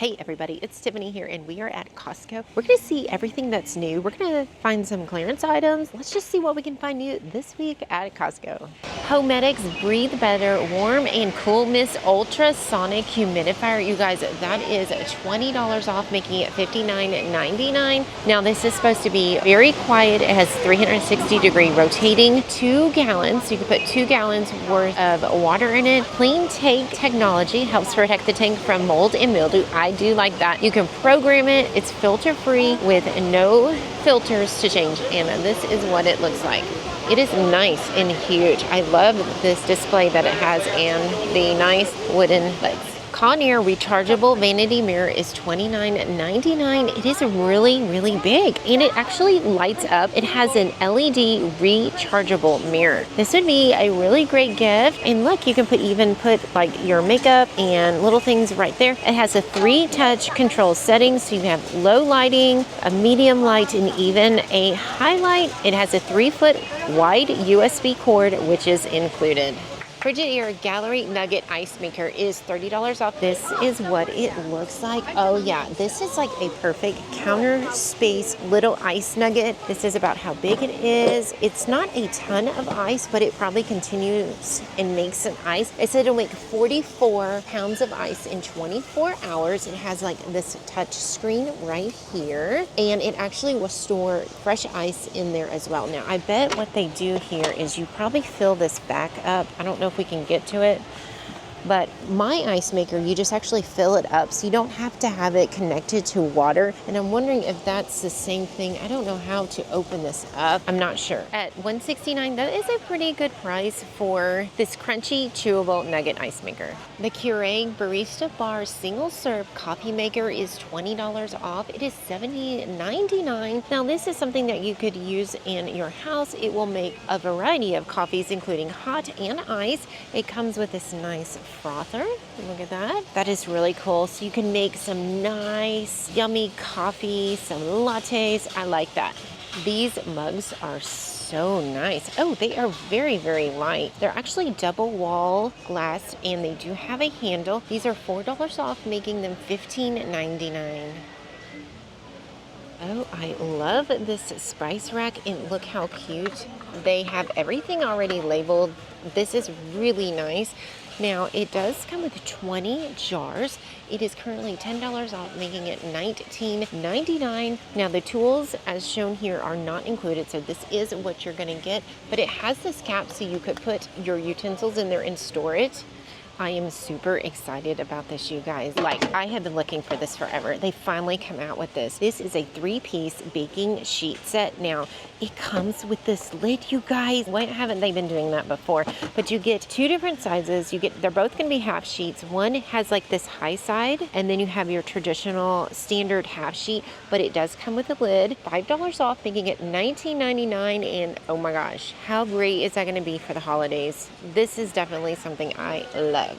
Hey everybody, it's Tiffany here and we are at Costco. We're going to see everything that's new. We're going to find some clearance items. Let's just see what we can find new this week at Costco. Homedics Breathe Better Warm and Cool Mist Ultrasonic Humidifier. You guys, that is $20 off, making it $59.99. Now this is supposed to be very quiet. It has 360-degree rotating, 2 gallons. You can put 2 gallons worth of water in it. Clean Tank technology helps protect the tank from mold and mildew. I do like that. You can program it. It's filter free with no filters to change, and this is what it looks like. It is nice and huge. I love this display that it has and the nice wooden legs. Conair rechargeable vanity mirror is $29.99. It is really, really big and it actually lights up. It has an LED rechargeable mirror. This would be a really great gift. And look, you can even put like your makeup and little things right there. It has a 3-touch control settings, so you have low lighting, a medium light, and even a highlight. It has a 3-foot wide USB cord, which is included. Frigidaire Gallery Nugget Ice Maker is $30 off. This is what it looks like. Oh yeah, this is like a perfect counter space little ice nugget. This is about how big it is. It's not a ton of ice, but it probably continues and makes an ice. It said it'll make 44 pounds of ice in 24 hours. It has like this touch screen right here, and it actually will store fresh ice in there as well. Now, I bet what they do here is you probably fill this back up. I don't know if we can get to it, but my ice maker, you just actually fill it up, so you don't have to have it connected to water. And I'm wondering if that's the same thing. I don't know how to open this up. I'm not sure. At $169, that is a pretty good price for this crunchy, chewable nugget ice maker. The Keurig Barista Bar single serve coffee maker is $20 off. It is $70.99. Now this is something that you could use in your house. It will make a variety of coffees, including hot and ice. It comes with this nice frother. Look at that. That is really cool. So you can make some nice, yummy coffee, some lattes. I like that. These mugs are so nice. Oh, they are very, very light. They're actually double wall glass and they do have a handle. These are $4 off, making them $15.99. Oh, I love this spice rack, and look how cute. They have everything already labeled. This is really nice. Now, it does come with 20 jars. It is currently $10 off, making it $19.99. Now, the tools, as shown here, are not included, so this is what you're going to get. But it has this cap, so you could put your utensils in there and store it. I am super excited about this, you guys. Like, I have been looking for this forever. They finally come out with this. This is a 3-piece baking sheet set. Now, it comes with this lid, you guys. Why haven't they been doing that before? But you get 2 different sizes. They're both gonna be half sheets. One has like this high side, and then you have your traditional standard half sheet, but it does come with a lid. $5 off, making it $19.99, and oh my gosh, how great is that gonna be for the holidays? This is definitely something I love.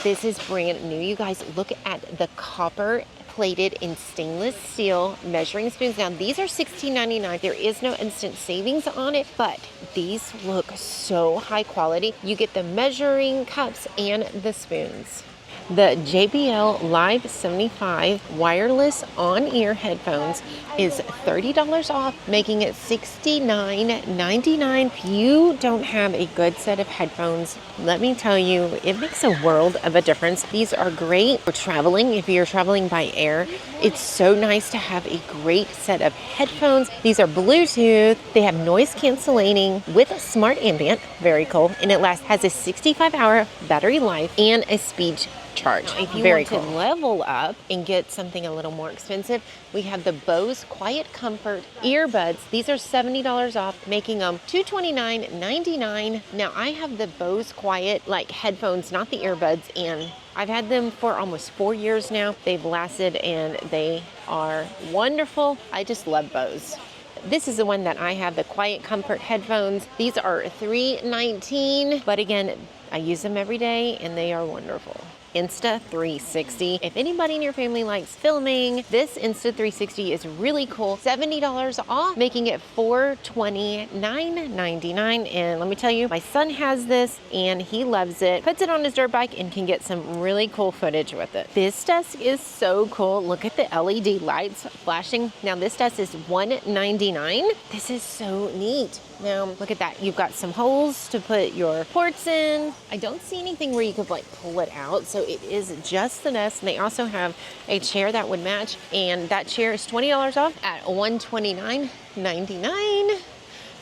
This is brand new, you guys. Look at the copper plated in stainless steel measuring spoons. Now these are $16.99. There is no instant savings on it, but these look so high quality. You get the measuring cups and the spoons. The JBL Live 75 wireless on-ear headphones is $30 off, making it $69.99. If you don't have a good set of headphones, let me tell you, it makes a world of a difference. These are great for traveling. If you're traveling by air, it's so nice to have a great set of headphones. These are Bluetooth. They have noise cancellating with a smart ambient, very cool, and it has a 65-hour battery life and a speed charge. If you want to level up and get something a little more expensive, we have the Bose Quiet Comfort earbuds. These are $70 off, making them $229.99. Now I have the Bose Quiet headphones, not the earbuds, and I've had them for almost 4 years now. They've lasted and they are wonderful. I just love Bose. This is the one that I have, the Quiet Comfort headphones. These are $319, but again, I use them every day and they are wonderful. Insta360. If anybody in your family likes filming, this Insta360 is really cool. $70 off, making it $429.99. And let me tell you, my son has this and he loves it. Puts it on his dirt bike and can get some really cool footage with it. This desk is so cool. Look at the LED lights flashing. Now this desk is $199. This is so neat. Now look at that. You've got some holes to put your ports in. I don't see anything where you could like pull it out. So it is just the desk. And they also have a chair that would match. And that chair is $20 off at $129.99.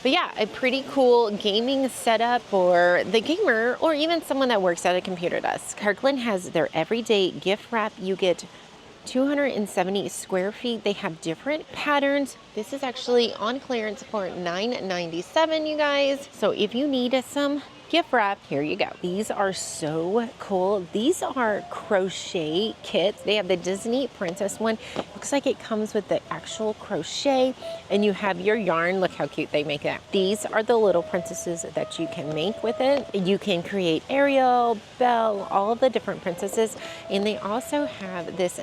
But yeah, a pretty cool gaming setup for the gamer or even someone that works at a computer desk. Kirkland has their everyday gift wrap. You get 270 square feet. They have different patterns. This is actually on clearance for $9.97, you guys. So if you need some gift wrap, here you go. These are so cool. These are crochet kits. They have the Disney Princess one. Looks like it comes with the actual crochet and you have your yarn. Look how cute they make that. These are the little princesses that you can make with it. You can create Ariel, Belle, all of the different princesses. And they also have this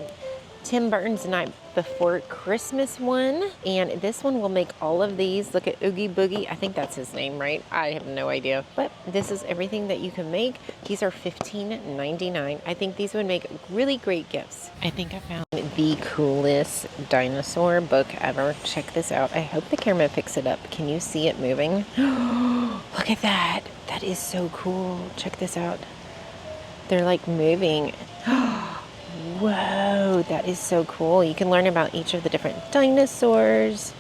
Tim Burton's Night Before Christmas one, and this one will make all of these. Look at Oogie Boogie. I think that's his name, right? I have no idea. But this is everything that you can make. These are $15.99. I think these would make really great gifts. I think I found the coolest dinosaur book ever. Check this out. I hope the camera picks it up. Can you see it moving? Look at that. That is so cool. Check this out. They're like moving. Whoa, that is so cool. You can learn about each of the different dinosaurs.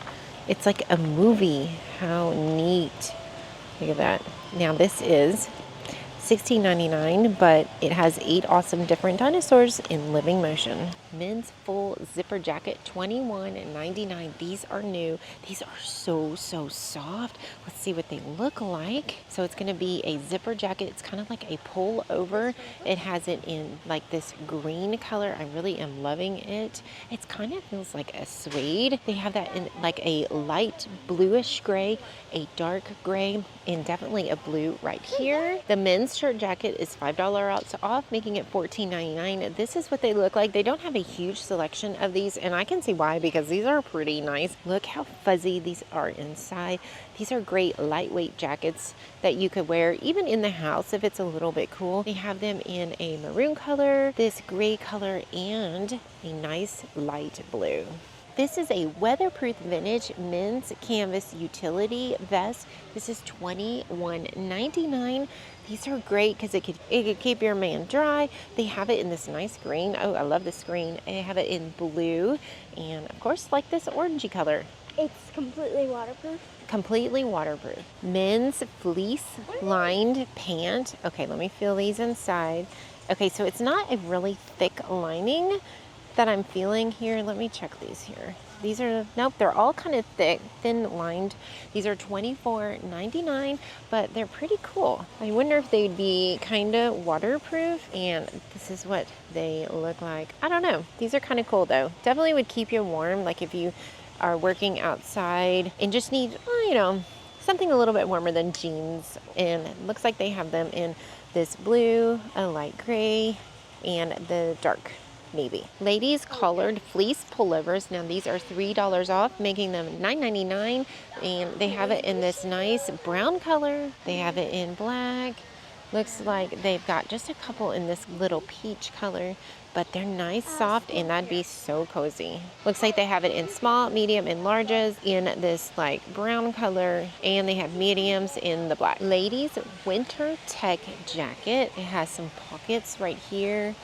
It's like a movie. How neat. Look at that. Now this is $16.99, but it has 8 awesome different dinosaurs in living motion. Men's full zipper jacket, $21.99. These are new. These are so soft. Let's see what they look like. So it's going to be a zipper jacket. It's kind of like a pull over. It has it in like this green color. I really am loving it. It's kind of feels like a suede. They have that in like a light bluish gray, a dark gray, and definitely a blue right here. The men's shirt jacket is $5 off, making it $14.99. This is what they look like. They don't have a huge selection of these, and I can see why, because these are pretty nice. Look how fuzzy these are inside. These are great lightweight jackets that you could wear even in the house if it's a little bit cool. They have them in a maroon color, this gray color, and a nice light blue. This is a weatherproof vintage men's canvas utility vest. This is $21.99. These are great because it could keep your man dry. They have it in this nice green. Oh, I love this green. They have it in blue and of course like this orangey color. It's completely waterproof. Completely waterproof. Men's fleece lined pant. Okay, let me feel these inside. Okay, so it's not a really thick lining that I'm feeling here. Let me check these here. These are, nope, they're all kind of thick, thin lined. These are $24.99, but they're pretty cool. I wonder if they'd be kind of waterproof, and this is what they look like. I don't know. These are kind of cool though. Definitely would keep you warm, like if you are working outside and just need, you know, something a little bit warmer than jeans. And it looks like they have them in this blue, a light gray, and the dark navy. Ladies collared fleece pullovers. Now these are $3 off, making them $9.99, and they have it in this nice brown color. They have it in black. Looks like they've got just a couple in this little peach color, but they're nice, soft, and that'd be so cozy. Looks like they have it in small, medium, and larges in this like brown color, and they have mediums in the black. Ladies winter tech jacket. It has some pockets right here.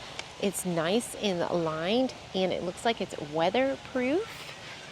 It's nice and lined, and it looks like it's weatherproof.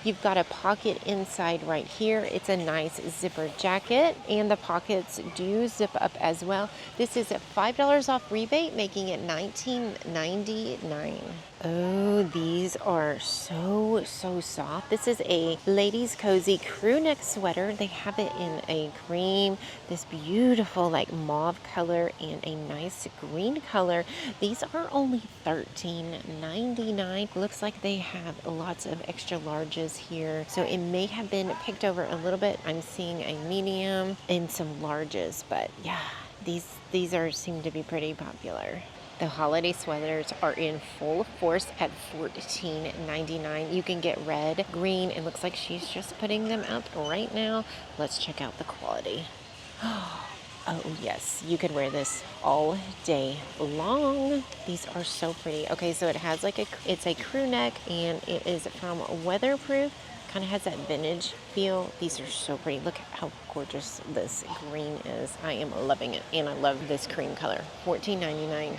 You've got a pocket inside right here. It's a nice zipper jacket, and the pockets do zip up as well. This is a $5 off rebate, making it $19.99. Oh, these are so soft. This is a ladies cozy crew neck sweater. They have it in a cream, this beautiful like mauve color, and a nice green color. These are only $13.99. Looks like they have lots of extra larges here, so it may have been picked over a little bit. I'm seeing a medium and some larges, but yeah, these seem to be pretty popular. The holiday sweaters are in full force at $14.99. You can get red, green. It looks like she's just putting them up right now. Let's check out the quality. Oh yes, you could wear this all day long. These are so pretty. Okay, so it has like it's a crew neck and it is from Weatherproof. Kind of has that vintage feel. These are so pretty. Look how gorgeous this green is. I am loving it. And I love this cream color. $14.99.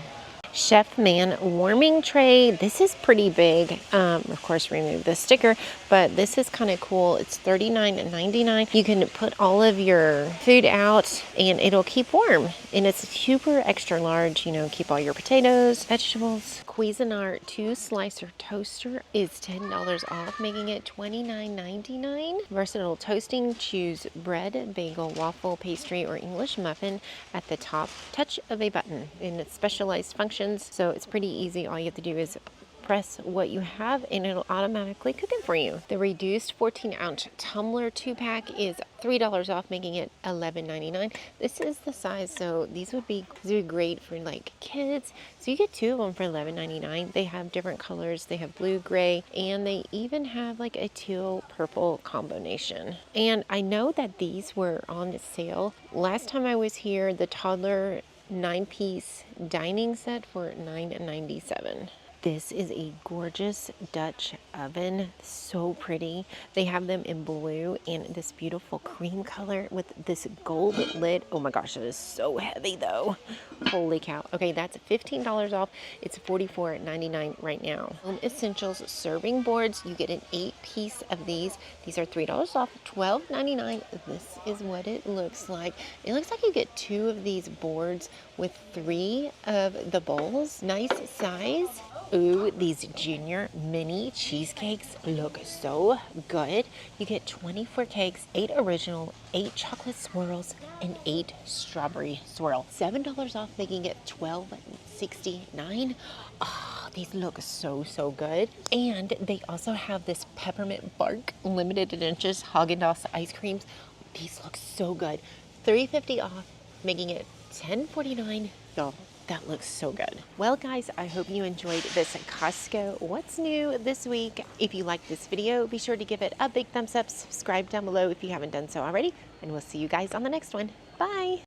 Chef Man warming tray. This is pretty big. Of course, remove the sticker, but this is kind of cool. It's $39.99. You can put all of your food out and it'll keep warm. And it's super extra large. You know, keep all your potatoes, vegetables. Cuisinart 2-slicer toaster is $10 off, making it $29.99. Versatile toasting. Choose bread, bagel, waffle, pastry, or English muffin at the top. Touch of a button. And it's specialized function. So it's pretty easy. All you have to do is press what you have and it'll automatically cook it for you. The reduced 14-ounce tumbler 2-pack is $3 off, making it $11.99. This is the size, so these would be great for like kids. So you get 2 of them for $11.99. They have different colors. They have blue, gray, and they even have like a teal purple combination. And I know that these were on sale. Last time I was here, the toddler 9-piece dining set for $9.97. This is a gorgeous Dutch oven, so pretty. They have them in blue and this beautiful cream color with this gold lid. Oh my gosh, it is so heavy though. Holy cow. Okay, that's $15 off. It's $44.99 right now. Home Essentials serving boards. You get an 8-piece of these. These are $3 off, $12.99. This is what it looks like. It looks like you get 2 of these boards with 3 of the bowls. Nice size. Ooh, these junior mini cheesecakes look so good. You get 24 cakes, 8 original, 8 chocolate swirls, and 8 strawberry swirl. $7 off, making it $12.69. Oh, these look so good. And they also have this peppermint bark limited editions Haagen-Dazs ice creams. These look so good. $3.50 off, making it $10.49. Y'all, that looks so good. Well guys, I hope you enjoyed this Costco What's New this week. If you liked this video, be sure to give it a big thumbs up, subscribe down below if you haven't done so already, and we'll see you guys on the next one. Bye.